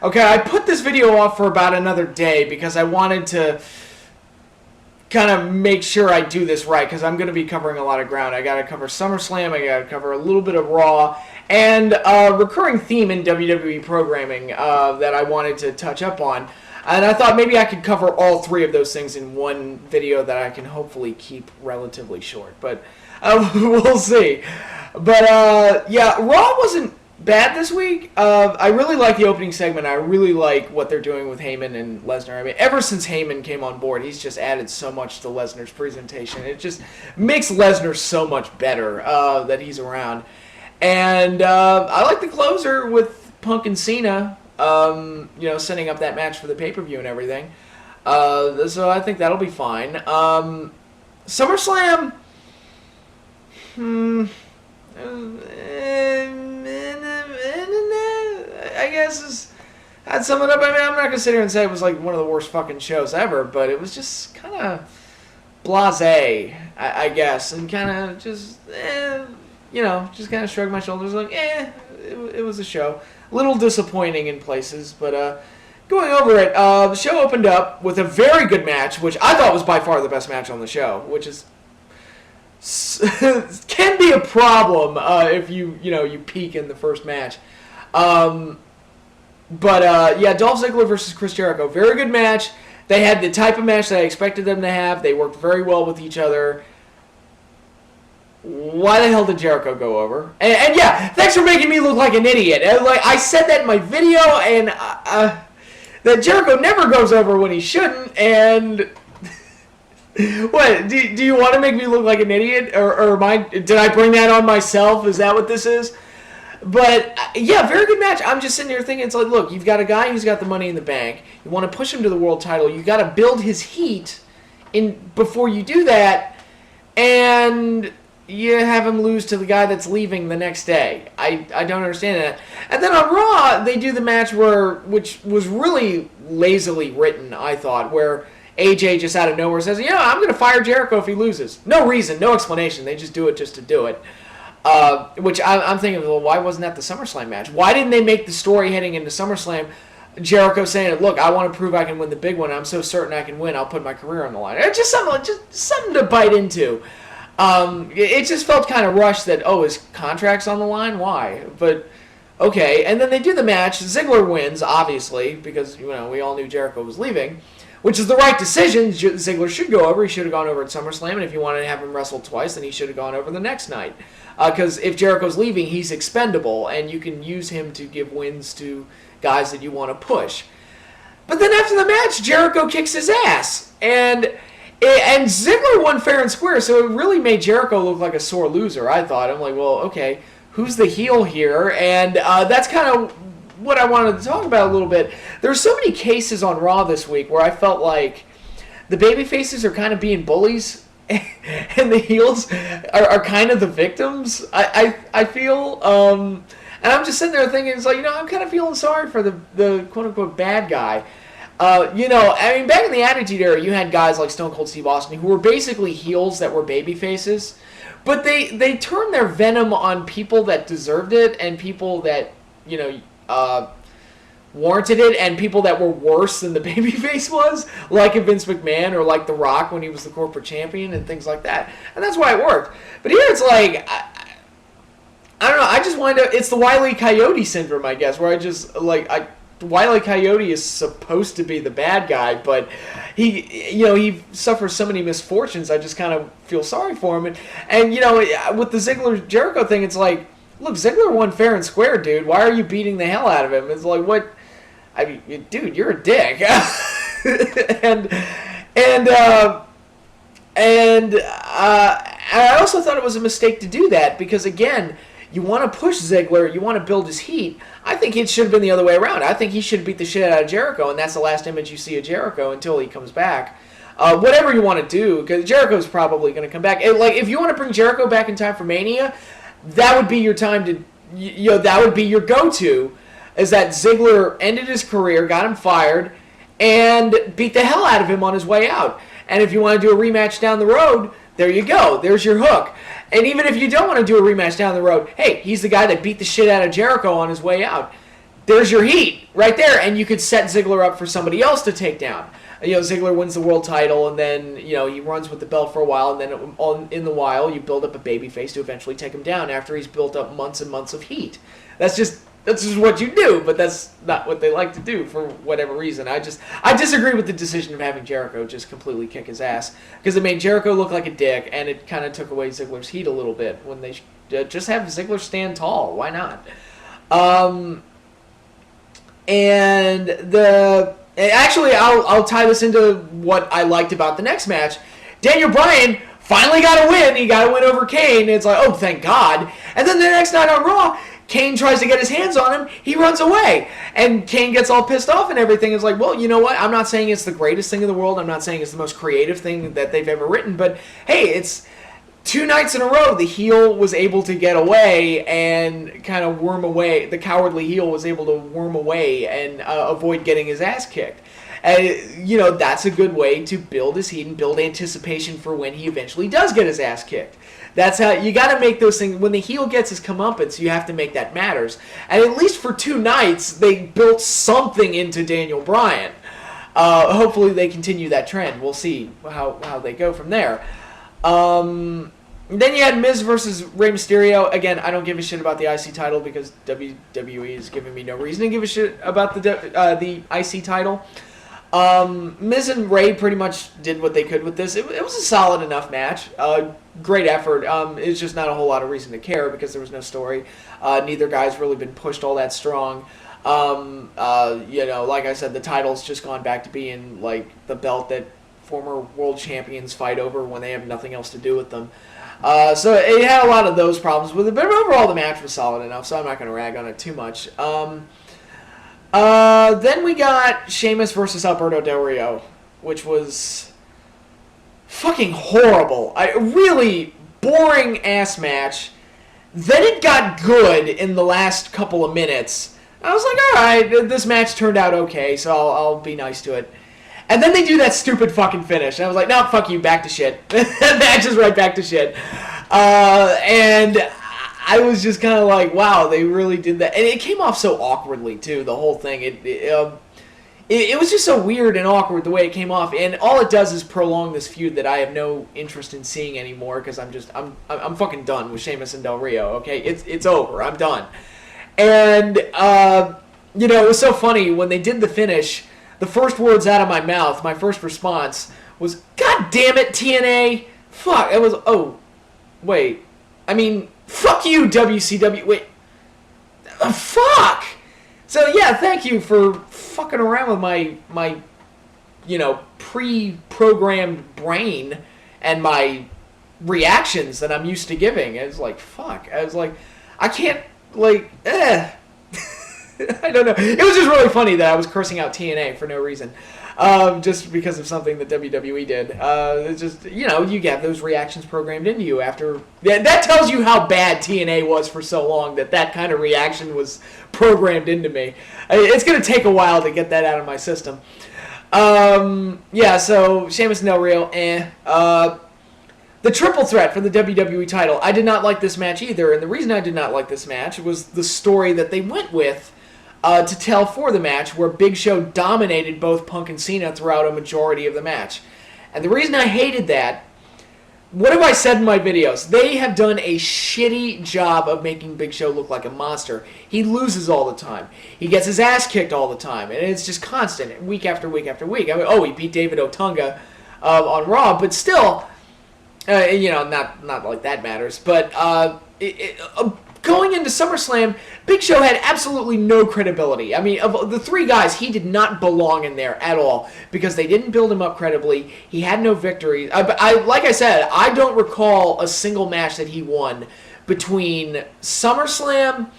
Okay, I put this video off for about another day because I wanted to kind of make sure I do this right because I'm going to be covering a lot of ground. I got to cover SummerSlam, I got to cover a little bit of Raw, and a recurring theme in WWE programming that I wanted to touch up on. And I thought maybe I could cover all three of those things in one video that I can hopefully keep relatively short. But we'll see. But yeah, Raw wasn't bad this week. I really like the opening segment. I really like what they're doing with Heyman and Lesnar. I mean, ever since Heyman came on board, he's just added so much to Lesnar's presentation. It just makes Lesnar so much better that he's around. And I like the closer with Punk and Cena, setting up that match for the pay-per-view and everything. So I think that'll be fine. SummerSlam, I guess I'd sum it up. I mean, I'm not going to sit here and say it was like one of the worst fucking shows ever, but it was just kind of blasé, I guess, and kind of just, just kind of shrugged my shoulders like, it was a show. A little disappointing in places, but going over it, the show opened up with a very good match, which I thought was by far the best match on the show, which is can be a problem if you peak in the first match. Dolph Ziggler versus Chris Jericho, very good match. They had the type of match that I expected them to have. They worked very well with each other. Why the hell did Jericho go over? And yeah, thanks for making me look like an idiot. Like I said that in my video, and that Jericho never goes over when he shouldn't. And what? Do you want to make me look like an idiot, or did I bring that on myself? Is that what this is? But yeah, very good match. I'm just sitting here thinking, it's like, look, you've got a guy who's got the money in the bank. You want to push him to the world title. You got to build his heat before you do that, and you have him lose to the guy that's leaving the next day. I don't understand that. And then on Raw, they do the match which was really lazily written, I thought, where AJ just out of nowhere says, I'm going to fire Jericho if he loses. No reason, no explanation. They just do it just to do it. Which I'm thinking, well, why wasn't that the SummerSlam match? Why didn't they make the story heading into SummerSlam Jericho saying, look, I want to prove I can win the big one. I'm so certain I can win. I'll put my career on the line. It's just something to bite into. It just felt kind of rushed that, his contract's on the line? Why? But, okay. And then they do the match. Ziggler wins, obviously, because, we all knew Jericho was leaving, which is the right decision. Ziggler should go over. He should have gone over at SummerSlam, and if you wanted to have him wrestle twice, then he should have gone over the next night. Because if Jericho's leaving, he's expendable, and you can use him to give wins to guys that you want to push. But then after the match, Jericho kicks his ass. And Ziggler won fair and square, so it really made Jericho look like a sore loser, I thought. I'm like, well, okay, who's the heel here? And that's kind of what I wanted to talk about a little bit. There's so many cases on Raw this week where I felt like the baby faces are kind of being bullies and the heels are kind of the victims, I feel. And I'm just sitting there thinking, it's like, I'm kind of feeling sorry for the quote-unquote bad guy. I mean, back in the Attitude Era, you had guys like Stone Cold Steve Austin who were basically heels that were baby faces, but they turned their venom on people that deserved it and people that, warranted it, and people that were worse than the babyface was, like a Vince McMahon or like The Rock when he was the corporate champion and things like that. And that's why it worked. But here it's like, I don't know, I just wind up, it's the Wile E. Coyote syndrome, I guess, where Wile E. Coyote is supposed to be the bad guy, but he suffers so many misfortunes, I just kind of feel sorry for him. And with the Ziggler-Jericho thing, it's like, look, Ziggler won fair and square, dude. Why are you beating the hell out of him? It's like, what? I mean, dude, you're a dick. and I also thought it was a mistake to do that because, again, you want to push Ziggler, you want to build his heat. I think it should have been the other way around. I think he should beat the shit out of Jericho, and that's the last image you see of Jericho until he comes back. Whatever you want to do, because Jericho's probably going to come back. If you want to bring Jericho back in time for Mania, that would be your time to, that would be your go-to, is that Ziggler ended his career, got him fired, and beat the hell out of him on his way out. And if you want to do a rematch down the road, there you go. There's your hook. And even if you don't want to do a rematch down the road, hey, he's the guy that beat the shit out of Jericho on his way out. there's your heat right there, and you could set Ziggler up for somebody else to take down. Ziggler wins the world title, and then, he runs with the belt for a while, and then in the while, you build up a babyface to eventually take him down after he's built up months and months of heat. That's just what you do, but that's not what they like to do for whatever reason. I disagree with the decision of having Jericho just completely kick his ass, because it made Jericho look like a dick, and it kind of took away Ziggler's heat a little bit when they just have Ziggler stand tall. Why not? Actually, I'll tie this into what I liked about the next match. Daniel Bryan finally got a win. He got a win over Kane. It's like, oh, thank God. And then the next night on Raw, Kane tries to get his hands on him. He runs away. And Kane gets all pissed off and everything. It's like, well, you know what? I'm not saying it's the greatest thing in the world. I'm not saying it's the most creative thing that they've ever written. But, hey, it's 2 nights in a row the heel was able to get away and kind of worm away. The cowardly heel was able to worm away and avoid getting his ass kicked. And, that's a good way to build his heat and build anticipation for when he eventually does get his ass kicked. That's how you got to make those things. When the heel gets his comeuppance, you have to make that matters. And at least for 2 nights, they built something into Daniel Bryan. Hopefully they continue that trend. We'll see how they go from there. Then you had Miz versus Rey Mysterio. Again, I don't give a shit about the IC title because WWE is giving me no reason to give a shit about the IC title. Miz and Rey pretty much did what they could with this. It was a solid enough match. Great effort. It's just not a whole lot of reason to care because there was no story. Neither guy's really been pushed all that strong. Like I said, the title's just gone back to being like the belt that former world champions fight over when they have nothing else to do with them. So it had a lot of those problems with it, but overall the match was solid enough, so I'm not going to rag on it too much. Then we got Sheamus versus Alberto Del Rio, which was fucking horrible. A really boring ass match. Then it got good in the last couple of minutes. I was like, alright, this match turned out okay, so I'll be nice to it. And then they do that stupid fucking finish. And I was like, no, fuck you, back to shit. That match is right back to shit. And I was just kind of like, wow, they really did that. And it came off so awkwardly, too, the whole thing. It was just so weird and awkward the way it came off. And all it does is prolong this feud that I have no interest in seeing anymore because I'm fucking done with Sheamus and Del Rio, okay? It's over. I'm done. And, it was so funny. When they did the finish, the first words out of my mouth, my first response was, God damn it, TNA. Fuck. It was, oh, wait. I mean, fuck you, WCW. Wait. Fuck. So, yeah, thank you for fucking around with my pre-programmed brain and my reactions that I'm used to giving. It was like, fuck. I was like, I can't, I don't know. It was just really funny that I was cursing out TNA for no reason. Just because of something that WWE did. It's just, you get those reactions programmed into you after... That tells you how bad TNA was for so long, that kind of reaction was programmed into me. It's going to take a while to get that out of my system. So Sheamus and Del Rio, the triple threat for the WWE title. I did not like this match either, and the reason I did not like this match was the story that they went with to tell for the match, where Big Show dominated both Punk and Cena throughout a majority of the match. And the reason I hated that, what have I said in my videos? They have done a shitty job of making Big Show look like a monster. He loses all the time. He gets his ass kicked all the time. And it's just constant, week after week after week. I mean, he beat David Otunga on Raw, but still, not like that matters. But going into SummerSlam, Big Show had absolutely no credibility. I mean, of the 3 guys, he did not belong in there at all because they didn't build him up credibly. He had no victories. Like I said, I don't recall a single match that he won between SummerSlam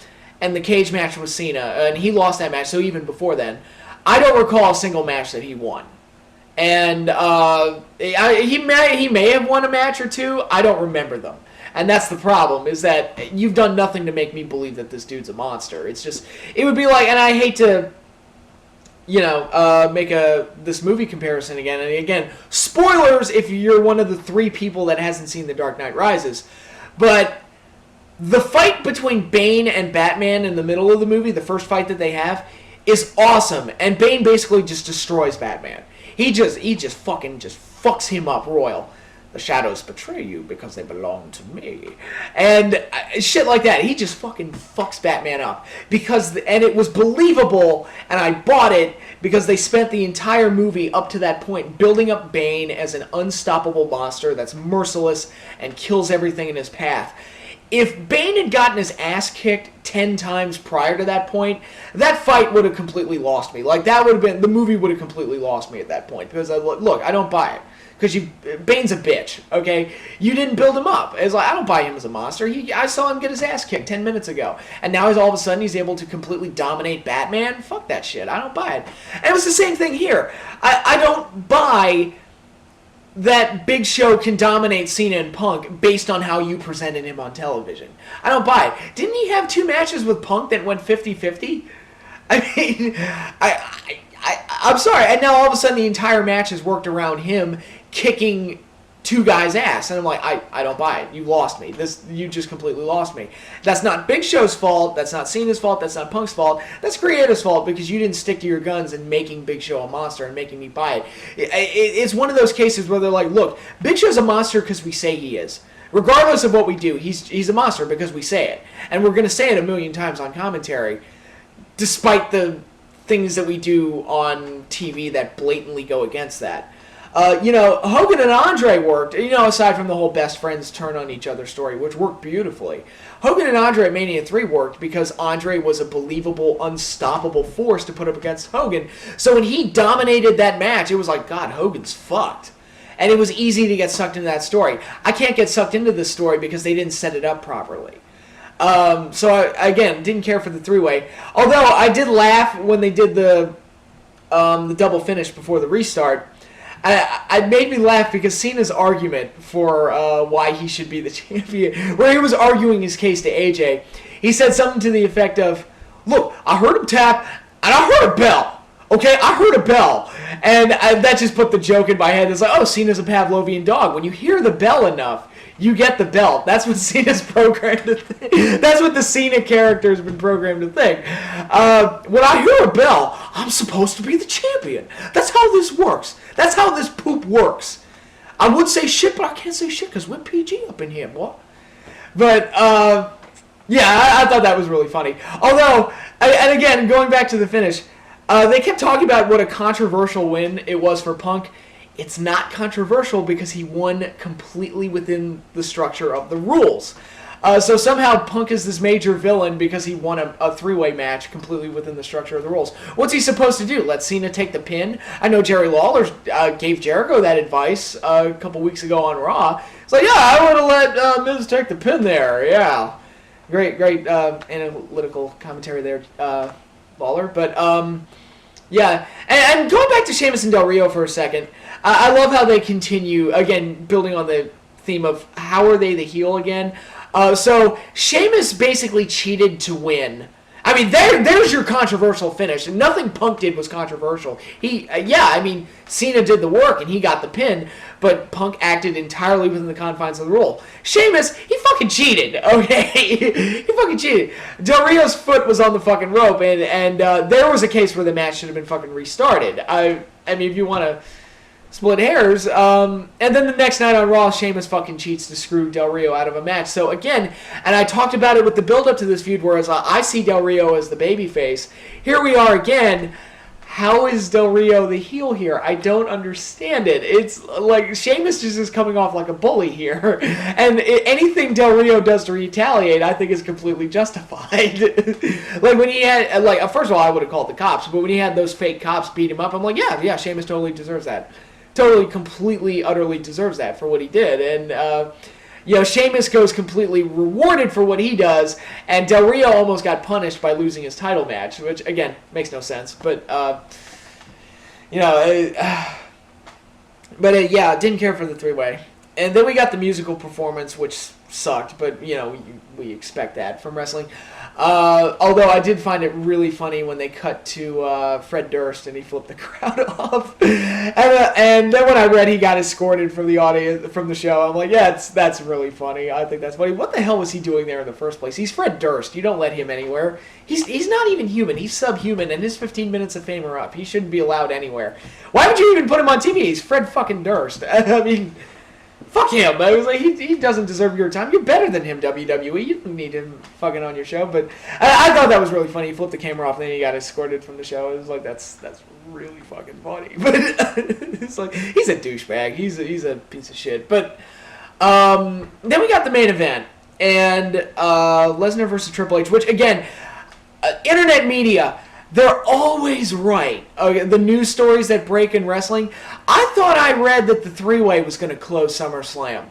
and the cage match with Cena, and he lost that match, so even before then, I don't recall a single match that he won. And he may have won a match or 2. I don't remember them. And that's the problem, is that you've done nothing to make me believe that this dude's a monster. It's just, it would be like, and I hate to, make this movie comparison again. And again, spoilers if you're one of the 3 people that hasn't seen The Dark Knight Rises. But The fight between Bane and Batman in the middle of the movie, the first fight that they have, is awesome. And Bane basically just destroys Batman. He just fucks him up royal. The shadows betray you because they belong to me. And shit like that. He just fucking fucks Batman up. And it was believable, and I bought it, because they spent the entire movie up to that point building up Bane as an unstoppable monster that's merciless and kills everything in his path. If Bane had gotten his ass kicked 10 times prior to that point, that fight would have completely lost me. Like, the movie would have completely lost me at that point. Because, look, I don't buy it. Because Bane's a bitch, okay? You didn't build him up. It's like, I don't buy him as a monster. I saw him get his ass kicked 10 minutes ago. And now all of a sudden he's able to completely dominate Batman? Fuck that shit. I don't buy it. And it was the same thing here. I don't buy that Big Show can dominate Cena and Punk based on how you presented him on television. I don't buy it. Didn't he have 2 matches with Punk that went 50-50? I mean, I'm sorry. And now all of a sudden the entire match has worked around him kicking 2 guys' ass. And I'm like, I don't buy it. You lost me. You just completely lost me. That's not Big Show's fault. That's not Cena's fault. That's not Punk's fault. That's Creator's fault because you didn't stick to your guns in making Big Show a monster and making me buy it. It's one of those cases where they're like, look, Big Show's a monster because we say he is. Regardless of what we do, he's a monster because we say it. And we're going to say it a million times on commentary, despite the things that we do on TV that blatantly go against that. Hogan and Andre worked, aside from the whole best friends turn on each other story, which worked beautifully. Hogan and Andre at Mania 3 worked because Andre was a believable, unstoppable force to put up against Hogan. So when he dominated that match, it was like, God, Hogan's fucked. And it was easy to get sucked into that story. I can't get sucked into this story because they didn't set it up properly. So I didn't care for the 3-way. Although I did laugh when they did the double finish before the restart. It made me laugh because Cena's argument for why he should be the champion, where he was arguing his case to AJ, he said something to the effect of, look, I heard him tap, and I heard a bell. Okay, I heard a bell. And that just put the joke in my head. It's like, oh, Cena's a Pavlovian dog. When you hear the bell enough, you get the belt. That's what Cena's programmed to think. That's what the Cena character has been programmed to think. When I hear a bell, I'm supposed to be the champion. That's how this works. That's how this poop works. I would say shit, but I can't say shit because we're PG up in here, boy. But, I thought that was really funny. Although, and again, going back to the finish, they kept talking about what a controversial win it was for Punk. It's not controversial because he won completely within the structure of the rules. So somehow Punk is this major villain because he won a 3-way match completely within the structure of the rules. What's he supposed to do? Let Cena take the pin? I know Jerry Lawler gave Jericho that advice a couple weeks ago on Raw. It's like, yeah, I want to let Miz take the pin there. Yeah. Great analytical commentary there, Lawler. But, yeah. And going back to Sheamus and Del Rio for a second, I love how they continue, again, building on the theme of how are they the heel again. So Sheamus basically cheated to win. I mean, there's your controversial finish. And nothing Punk did was controversial. Cena did the work and he got the pin, but Punk acted entirely within the confines of the rule. Sheamus, he fucking cheated, okay? He fucking cheated. Del Rio's foot was on the fucking rope, and there was a case where the match should have been fucking restarted. I mean, if you want to split hairs. And then the next night on Raw, Sheamus fucking cheats to screw Del Rio out of a match. So again, and I talked about it with the build-up to this feud, whereas I see Del Rio as the babyface. Here we are again. How is Del Rio the heel here? I don't understand it. It's like Sheamus just is coming off like a bully here. And anything Del Rio does to retaliate, I think is completely justified. Like when he had, first of all, I would have called the cops, but when he had those fake cops beat him up, I'm like, yeah, Sheamus totally deserves that. Totally, completely, utterly deserves that for what he did. And, Sheamus goes completely rewarded for what he does, and Del Rio almost got punished by losing his title match, which, again, makes no sense. But, didn't care for the 3-way. And then we got the musical performance, which sucked, but, we expect that from wrestling. Although I did find it really funny when they cut to Fred Durst and he flipped the crowd off. And then when I read he got escorted from the audience, from the show, I'm like, yeah, that's really funny. I think that's funny. What the hell was he doing there in the first place? He's Fred Durst. You don't let him anywhere. He's not even human. He's subhuman, and his 15 minutes of fame are up. He shouldn't be allowed anywhere. Why would you even put him on TV? He's Fred fucking Durst. I mean... Fuck him. I was like, he doesn't deserve your time. You're better than him, WWE. You don't need him fucking on your show. But I thought that was really funny. He flipped the camera off and then he got escorted from the show. It was like, that's really fucking funny. But it's like, he's a douchebag. He's a piece of shit. But then we got the main event. And Lesnar versus Triple H, which, again, internet media... They're always right. The news stories that break in wrestling. I thought I read that the three-way was going to close SummerSlam.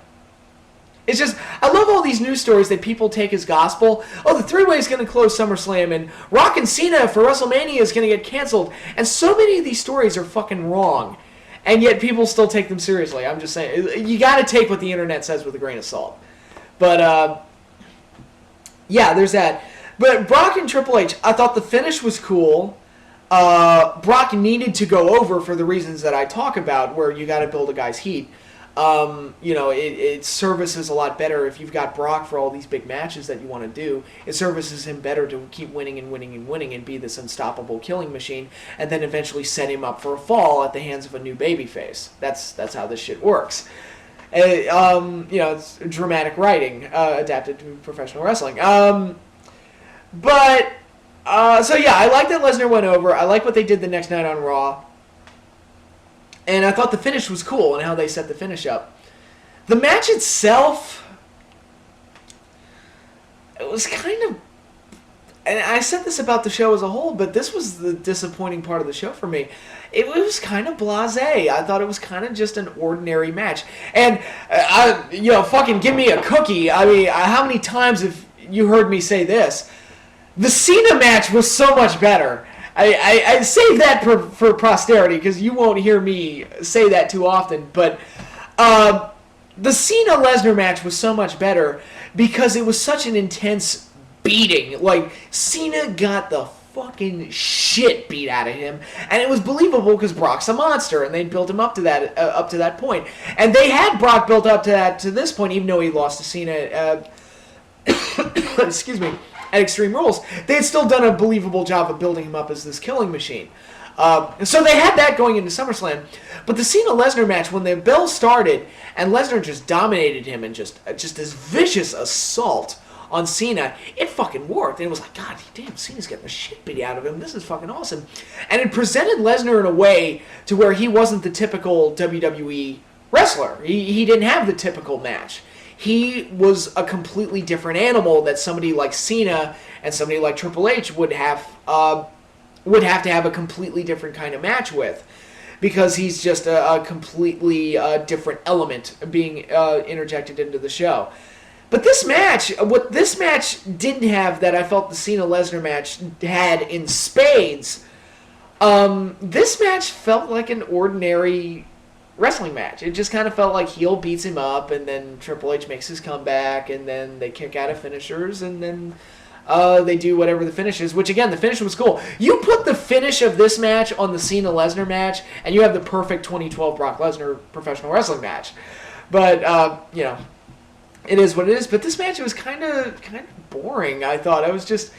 It's just, I love all these news stories that people take as gospel. Oh, the three-way is going to close SummerSlam, and Rock and Cena for WrestleMania is going to get canceled. And so many of these stories are fucking wrong. And yet people still take them seriously. I'm just saying, you got to take what the internet says with a grain of salt. But, yeah, there's that. But Brock and Triple H, I thought the finish was cool. Brock needed to go over for the reasons that I talk about, where you got to build a guy's heat. It services a lot better if you've got Brock for all these big matches that you want to do. It services him better to keep winning and winning and winning and be this unstoppable killing machine, and then eventually set him up for a fall at the hands of a new babyface. That's how this shit works. It's dramatic writing adapted to professional wrestling. But, I like that Lesnar went over. I like what they did the next night on Raw. And I thought the finish was cool and how they set the finish up. The match itself, it was kind of... And I said this about the show as a whole, but this was the disappointing part of the show for me. It was kind of blasé. I thought it was kind of just an ordinary match. And, fucking give me a cookie. I mean, how many times have you heard me say this? The Cena match was so much better. I save that for posterity because you won't hear me say that too often. But the Cena-Lesnar match was so much better because it was such an intense beating. Like, Cena got the fucking shit beat out of him, and it was believable because Brock's a monster, and they built him up to that point. And they had Brock built up to this point, even though he lost to Cena. Excuse me. At Extreme Rules, they had still done a believable job of building him up as this killing machine. So they had that going into SummerSlam. But the Cena-Lesnar match, when the bell started, and Lesnar just dominated him and just this vicious assault on Cena, it fucking worked. And it was like, God damn, Cena's getting the shit beat out of him. This is fucking awesome. And it presented Lesnar in a way to where he wasn't the typical WWE wrestler. He didn't have the typical match. He was a completely different animal that somebody like Cena and somebody like Triple H would have to have a completely different kind of match with, because he's just a completely different element being interjected into the show. But what this match didn't have that I felt the Cena-Lesnar match had in spades, this match felt like an ordinary wrestling match. It just kind of felt like heel beats him up, and then Triple H makes his comeback, and then they kick out of finishers, and then they do whatever the finish is, which, again, the finish was cool. You put the finish of this match on the Cena-Lesnar match, and you have the perfect 2012 Brock Lesnar professional wrestling match. But, it is what it is. But this match, it was kind of boring, I thought. I was just...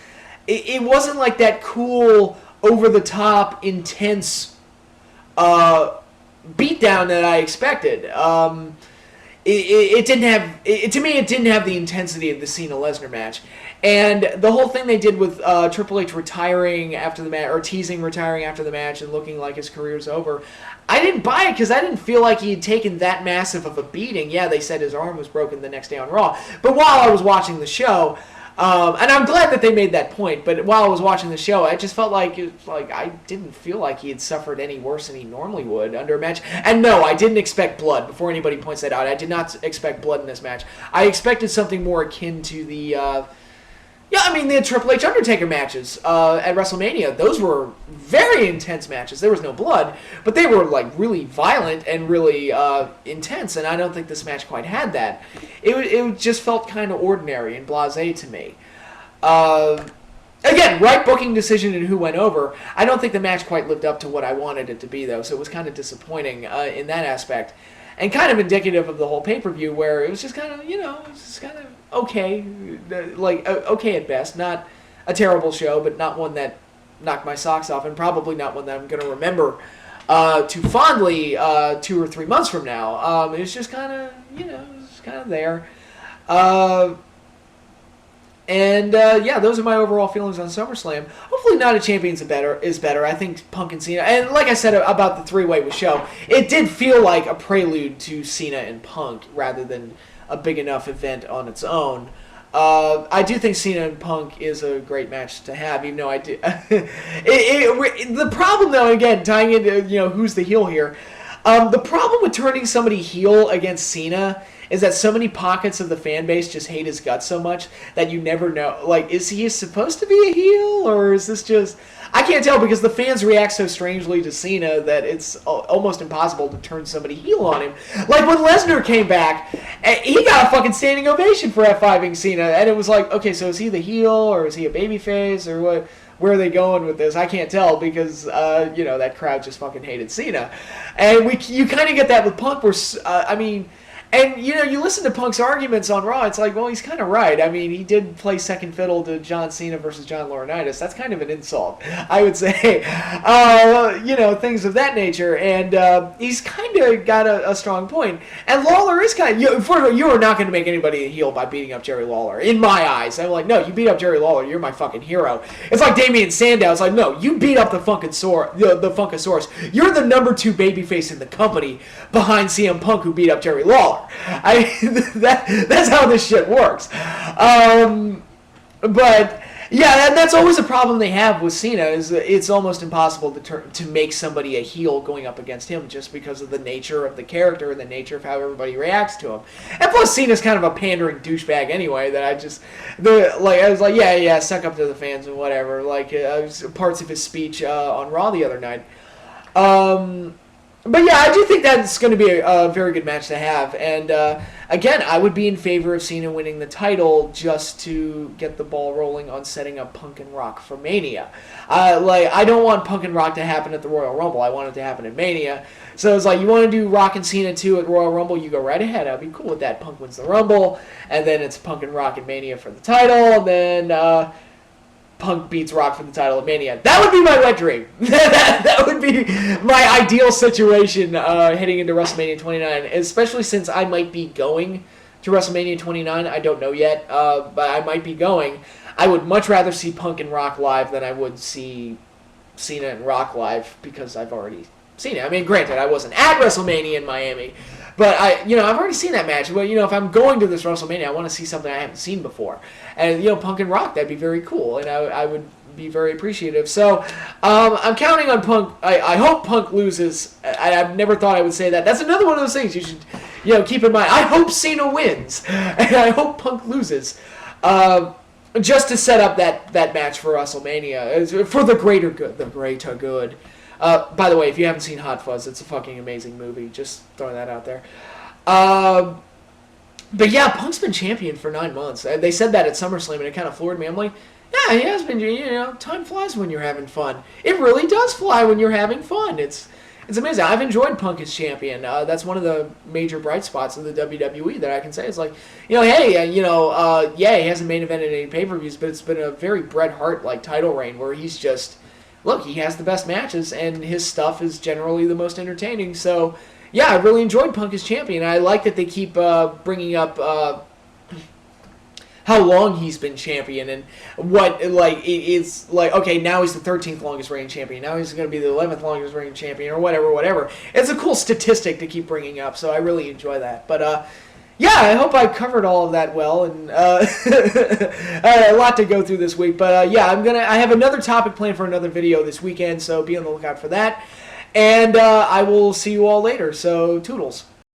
It wasn't like that cool, over-the-top, intense beatdown that I expected. It didn't have... to me, it didn't have the intensity of the Cena-Lesnar match. And the whole thing they did with Triple H retiring after the match, or teasing retiring after the match and looking like his career's over, I didn't buy it because I didn't feel like he had taken that massive of a beating. Yeah, they said his arm was broken the next day on Raw. But while I was watching the show, and I'm glad that they made that point, but while I was watching the show, I just felt like I didn't feel like he had suffered any worse than he normally would under a match. And no, I didn't expect blood. Before anybody points that out, I did not expect blood in this match. I expected something more akin to the... the Triple H Undertaker matches at WrestleMania. Those were very intense matches. There was no blood, but they were really violent and really intense, and I don't think this match quite had that. It just felt kind of ordinary and blasé to me. Again, right booking decision and who went over. I don't think the match quite lived up to what I wanted it to be, though, so it was kind of disappointing in that aspect. And kind of indicative of the whole pay-per-view, where it was just kind of, it was just kind of okay. Okay at best. Not a terrible show, but not one that knocked my socks off, and probably not one that I'm going to remember too fondly 2 or 3 months from now. It was just kind of, it's kind of there. Those are my overall feelings on SummerSlam. Hopefully, Not a Champion's is better. I think Punk and Cena, and like I said about the three-way with show, it did feel like a prelude to Cena and Punk rather than a big enough event on its own. I do think Cena and Punk is a great match to have, even though I do. The problem, though, again, tying into who's the heel here, the problem with turning somebody heel against Cena is that so many pockets of the fan base just hate his guts so much that you never know. Like, is he supposed to be a heel, or is this just... I can't tell, because the fans react so strangely to Cena that it's almost impossible to turn somebody heel on him. Like, when Lesnar came back, he got a fucking standing ovation for F5ing Cena, and it was like, okay, so is he the heel, or is he a babyface, or what? Where are they going with this? I can't tell, because, that crowd just fucking hated Cena. And you kind of get that with Punk, where, and, you listen to Punk's arguments on Raw, it's like, well, he's kind of right. I mean, he did play second fiddle to John Cena versus John Laurinaitis. That's kind of an insult, I would say. Things of that nature. And he's kind of got a strong point. And Lawler is kind of... You are not going to make anybody a heel by beating up Jerry Lawler, in my eyes. I'm like, no, you beat up Jerry Lawler, you're my fucking hero. It's like Damian Sandow. It's like, no, you beat up the Funkasaurus. You're the number 2 babyface in the company behind CM Punk, who beat up Jerry Lawler. That's how this shit works. But yeah, and that's always a problem they have with Cena, is it's almost impossible to make somebody a heel going up against him, just because of the nature of the character and the nature of how everybody reacts to him. And plus, Cena's kind of a pandering douchebag anyway. That I was like, yeah, suck up to the fans and whatever. Like parts of his speech on Raw the other night. But yeah, I do think that's going to be a very good match to have. And again, I would be in favor of Cena winning the title just to get the ball rolling on setting up Punk and Rock for Mania. I don't want Punk and Rock to happen at the Royal Rumble. I want it to happen at Mania. So it's like, you want to do Rock and Cena 2 at Royal Rumble, you go right ahead. I'd be cool with that. Punk wins the Rumble, and then it's Punk and Rock at Mania for the title, and then... Punk beats Rock for the title of Mania. That would be my wet dream. that would be my ideal situation heading into WrestleMania 29, especially since I might be going to WrestleMania 29. I don't know yet, but I might be going. I would much rather see Punk and Rock live than I would see Cena and Rock live, because I've already seen it. I mean, granted, I wasn't at WrestleMania in Miami, but I've already seen that match. But if I'm going to this WrestleMania, I want to see something I haven't seen before. And Punk and Rock, that'd be very cool, and I would be very appreciative. So I'm counting on Punk. I hope Punk loses. I've never thought I would say that. That's another one of those things you should keep in mind. I hope Cena wins, and I hope Punk loses, just to set up that match for WrestleMania, for the greater good. The greater good. By the way, if you haven't seen Hot Fuzz, it's a fucking amazing movie. Just throwing that out there. But yeah, Punk's been champion for 9 months. They said that at SummerSlam, and it kind of floored me. I'm like, yeah, he has been. Time flies when you're having fun. It really does fly when you're having fun. It's amazing. I've enjoyed Punk as champion. That's one of the major bright spots of the WWE that I can say. It's like, he hasn't main evented any pay-per-views, but it's been a very Bret Hart-like title reign where he's just... Look, he has the best matches, and his stuff is generally the most entertaining. So, yeah, I really enjoyed Punk as champion. I like that they keep bringing up how long he's been champion, and it's like, okay, now he's the 13th longest reigning champion. Now he's going to be the 11th longest reigning champion, or whatever. It's a cool statistic to keep bringing up, so I really enjoy that. But, yeah, I hope I covered all of that well, and a lot to go through this week. But yeah, I have another topic planned for another video this weekend, so be on the lookout for that. And I will see you all later. So, toodles.